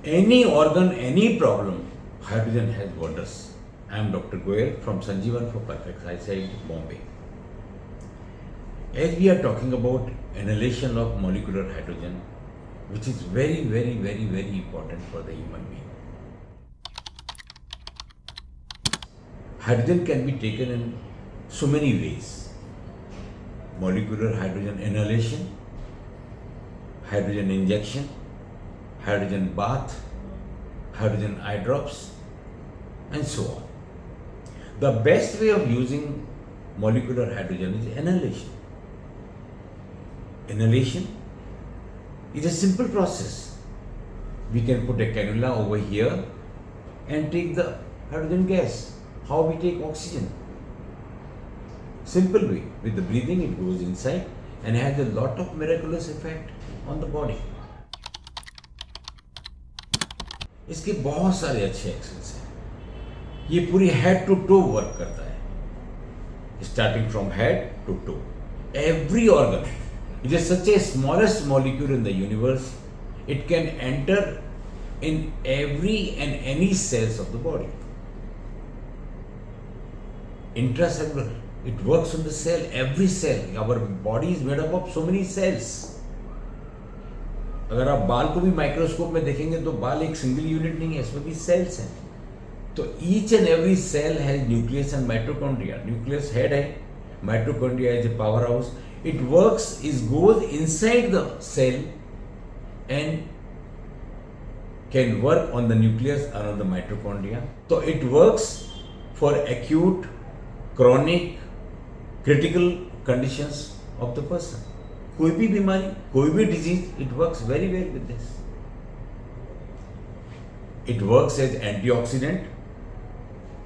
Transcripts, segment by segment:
Any organ, any problem, hydrogen has wonders. I am Dr. Goyal from Sanjeevan for Perfect Eyesight, Bombay. As we are talking about inhalation of molecular hydrogen, which is very important for the human being. Hydrogen can be taken in so many ways. Molecular hydrogen inhalation, hydrogen injection, hydrogen bath, hydrogen eye drops, and so on. The best way of using molecular hydrogen is inhalation. Inhalation is a simple process. We can put a cannula over here and take the hydrogen gas. How we take oxygen? Simple way. With the breathing, it goes inside and has a lot of miraculous effect on the body. इसके बहुत सारे अच्छे actions हैं. ये पूरी head to to work करता है. Starting from head to toe. Every organ. It is such a smallest molecule in the universe. It can enter in every and any cells of the body. Intracellular. It works on the cell, every cell. Our body is made up of so many cells. अगर आप बाल को भी microscope में देखेंगे तो बाल एक सिंगल यूनिट नहीं है, इसमें भी सेल्स हैं. तो each and every cell has nucleus and mitochondria. Nucleus head है, mitochondria is a power house. It works is goes inside the cell and can work on the nucleus और on the mitochondria. तो it works for acute, chronic, critical conditions of the person. कोई भी बीमारी, कोई भी disease, it works very well with this. It works as antioxidant,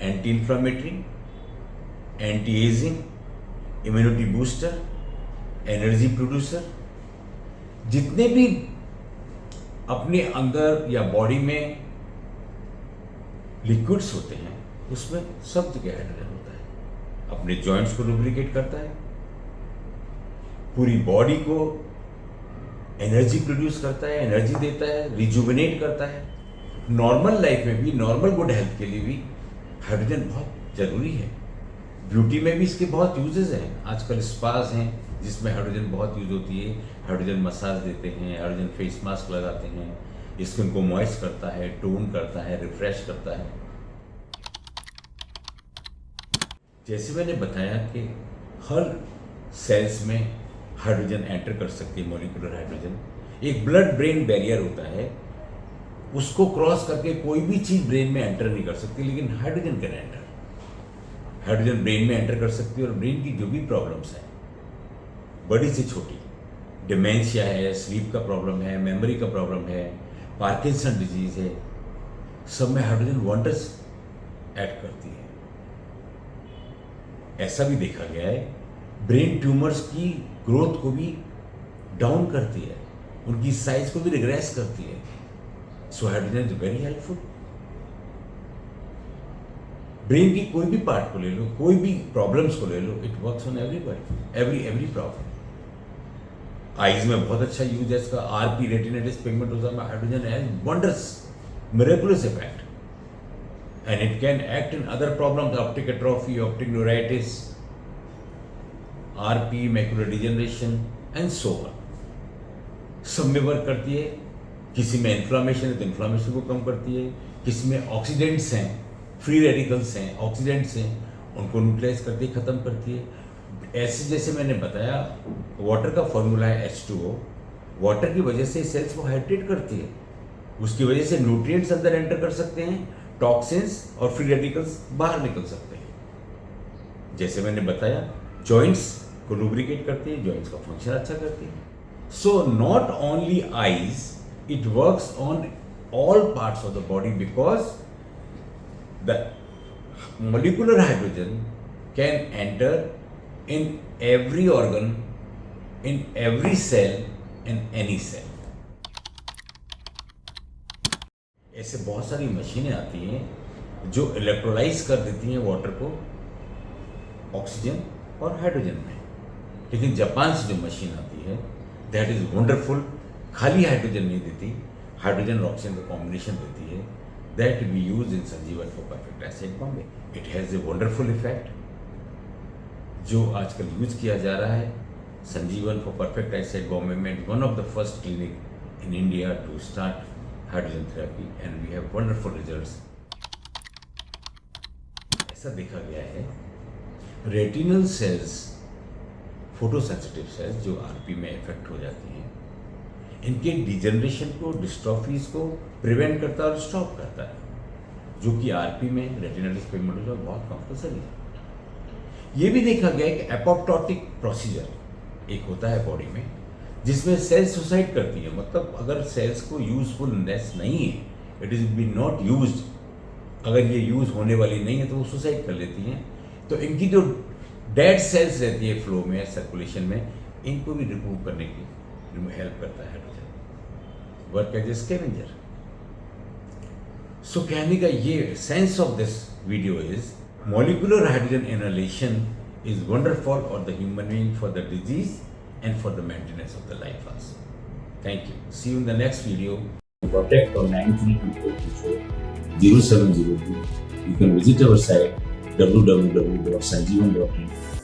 anti inflammatory, anti aging, immunity booster, energy producer. जितने भी अपने अंदर या बॉडी में लिक्विड्स होते हैं उसमें सब जगह हाइड्रोजन होता है. अपने जॉइंट्स को लुब्रिकेट करता है, पूरी बॉडी को एनर्जी प्रोड्यूस करता है, एनर्जी देता है, रिजुविनेट करता है. नॉर्मल लाइफ में भी, नॉर्मल गुड हेल्थ के लिए भी हाइड्रोजन बहुत जरूरी है. ब्यूटी में भी इसके बहुत यूजेस हैं. आजकल स्पास हैं जिसमें हाइड्रोजन बहुत यूज होती है. हाइड्रोजन मसाज देते हैं, हाइड्रोजन फेस मास्क लगाते हैं. स्किन को मॉइस्ट करता है, टोन करता है, रिफ्रेश करता है. जैसे मैंने बताया कि हर सेल्स में हाइड्रोजन एंटर कर सकती है. मॉलिक्यूलर हाइड्रोजन एक ब्लड ब्रेन बैरियर होता है, उसको क्रॉस करके कोई भी चीज ब्रेन में एंटर नहीं कर सकती, लेकिन hydrogen can enter. Hydrogen brain में एंटर कर सकती है और ब्रेन की जो भी प्रॉब्लम्स हैं, बड़ी से छोटी, डिमेंशिया है, स्लीप का प्रॉब्लम है, मेमोरी का प्रॉब्लम है, पार्किंसन डिजीज है, सब में हाइड्रोजन वंडर्स ऐड करती है. ऐसा भी देखा गया है ब्रेन ट्यूमर्स की ग्रोथ को भी डाउन करती है, उनकी साइज को भी रिग्रेस करती है. So hydrogen is very helpful. Brain की कोई भी पार्ट को ले लो, कोई भी प्रॉब्लम्स को ले लो, it works on everybody, every problem. Eyes में बहुत अच्छा यूज है इसका. आरपी, रेटिनाइटिस पिगमेंटोसा में hydrogen has wonders, miraculous effect. And it can act in other problems, optic atrophy, optic neuritis, RP, macular degeneration and so on. सब में work करती है. किसी में इन्फ्लामेशन है तो इन्फ्लामेशन को कम करती है. किसी में ऑक्सीडेंट्स हैं, फ्री रेडिकल्स हैं, ऑक्सीडेंट्स हैं, उनको न्यूट्रलाइज करती है, खत्म करती है. ऐसे जैसे मैंने बताया, वाटर का फॉर्मूला है H2O. वाटर की वजह से सेल्स को हाइड्रेट करती है. उसकी वजह से न्यूट्रिएंट्स अंदर एंटर कर सकते हैं, टॉक्सिन्स और फ्री रेडिकल्स बाहर निकल सकते हैं. जैसे मैंने बताया, जॉइंट्स को लुब्रिकेट करती है, जॉइंट्स का फंक्शन अच्छा करती है. So not only eyes, it works on all parts of the body because the molecular hydrogen can enter in every organ, in every cell, in any cell. ऐसे बहुत सारी मशीनें आती हैं जो इलेक्ट्रोलाइज कर देती हैं वाटर को ऑक्सीजन और हाइड्रोजन में. लेकिन जापान से जो मशीन आती है दैट इज वंडरफुल. खाली हाइड्रोजन नहीं देती, हाइड्रोजन और ऑक्सीजन का कॉम्बिनेशन देती है, that we use in Sanjeevan for perfect acid Bombay. It has a wonderful effect जो आजकल यूज किया जा रहा है। Sanjeevan for perfect acid Bombay में one of the first clinic in India to start hydrogen therapy and we have wonderful results. ऐसा देखा गया है रेटिनल सेल्स, फोटोसेंसिटिव सेल्स जो आरपी में इफेक्ट हो जाती हैं, इनके डिजनरेशन को, डिस्ट्रॉफीज को प्रिवेंट करता है और स्टॉप करता है, जो कि आरपी में रेटिनल पिगमेंटोजेनेसिस बहुत कंपल्सरी है। ये भी देखा गया है कि एपोप्टोटिक प्रोसीजर एक होता है बॉडी में जिसमें सेल्स सुसाइड करती है, मतलब अगर सेल्स को यूजफुलनेस नहीं है, it is be not used, अगर ये यूज होने वाली नहीं है तो वो सुसाइड कर लेती हैं। तो इनकी जो डेड सेल्स रहती है फ्लो में, सर्कुलेशन में, इनको भी रिमूव करने की हेल्प करता है hydrogen, work as a scavenger. So कहने का ये sense of this video is molecular hydrogen inhalation is wonderful for the human being, for the disease and for the maintenance of the life also. Thank you. See you in the next video. Contact on 9324240702. You can visit our site www.sanjeevan.in